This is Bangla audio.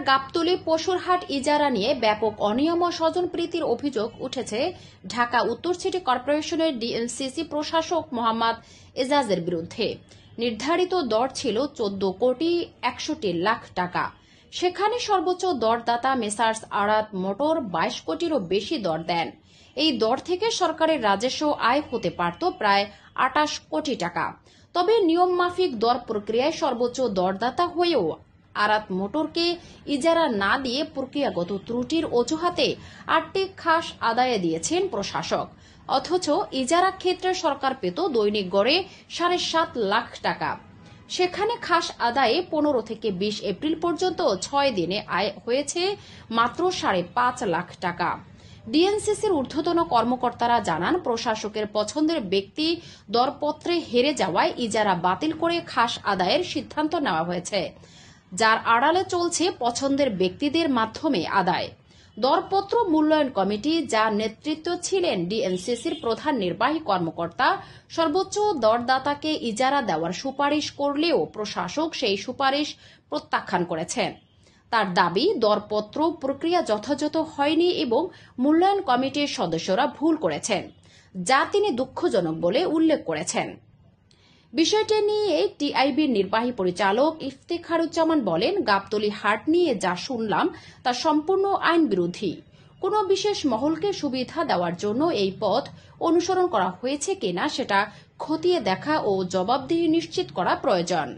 গাবতলী পশুরহাট ইজারা নিয়ে ব্যাপক অনিয়ম ও স্বজনপ্রীতির অভিযোগ উঠেছে ঢাকা উত্তর সিটি কর্পোরেশনের ডিএনসিসি প্রশাসক মোহাম্মদ এজাজের বিরুদ্ধে। নির্ধারিত দর ছিল 14,61,00,000 টাকা। সেখানে সর্বোচ্চ দরদাতা মেসার্স আরাত মোটর 22 কোটিরও বেশি দর দেন। এই দর থেকে সরকারের রাজস্ব আয় হতে পারত প্রায় 28 কোটি টাকা। তবে নিয়ম মাফিক দর প্রক্রিয়ায় সর্বোচ্চ দরদাতা হয়েও আরাত মোটরকে ইজারা না দিয়ে প্রক্রিয়াগত ত্রুটির অজুহাতে 8টি খাস আদায়ে দিয়েছেন প্রশাসক। অথচ ইজারা ক্ষেত্রে সরকার পেত দৈনিক গড়ে 7.5 লাখ টাকা। সেখানে খাস আদায়ে 15 থেকে 20 এপ্রিল পর্যন্ত 6 দিনে আয় হয়েছে মাত্র 5.5 লাখ টাকা। ডিএনসিসির ঊর্ধ্বতন কর্মকর্তারা জানান, প্রশাসকের পছন্দের ব্যক্তি দরপত্রে হেরে যাওয়ায় ইজারা বাতিল করে খাস আদায়ের সিদ্ধান্ত নেওয়া হয়েছে, যার আড়ালে চলছে পছন্দের ব্যক্তিদের মাধ্যমে আদায়। দরপত্র মূল্যায়ন কমিটি, যার নেতৃত্ব ছিলেন ডিএনসিসির প্রধান নির্বাহী কর্মকর্তা, সর্বোচ্চ দরদাতাকে ইজারা দেওয়ার সুপারিশ করলেও প্রশাসক সেই সুপারিশ প্রত্যাখ্যান করেছেন। তার দাবি, দরপত্র প্রক্রিয়া যথাযথ হয়নি এবং মূল্যায়ন কমিটির সদস্যরা ভুল করেছেন, যা তিনি দুঃখজনক বলে উল্লেখ করেছেন। বিষয়টি নিয়ে টিআইবির নির্বাহী পরিচালক ইফতেখারুজ্জামান বলেন, গাবতলী হাট নিয়ে যা শুনলাম তা সম্পূর্ণ আইন বিরোধী। কোনো বিশেষ মহলকে সুবিধা দেওয়ার জন্য এই পথ অনুসরণ করা হয়েছে কিনা সেটা খতিয়ে দেখা ও জবাবদিহি নিশ্চিত করা প্রয়োজন।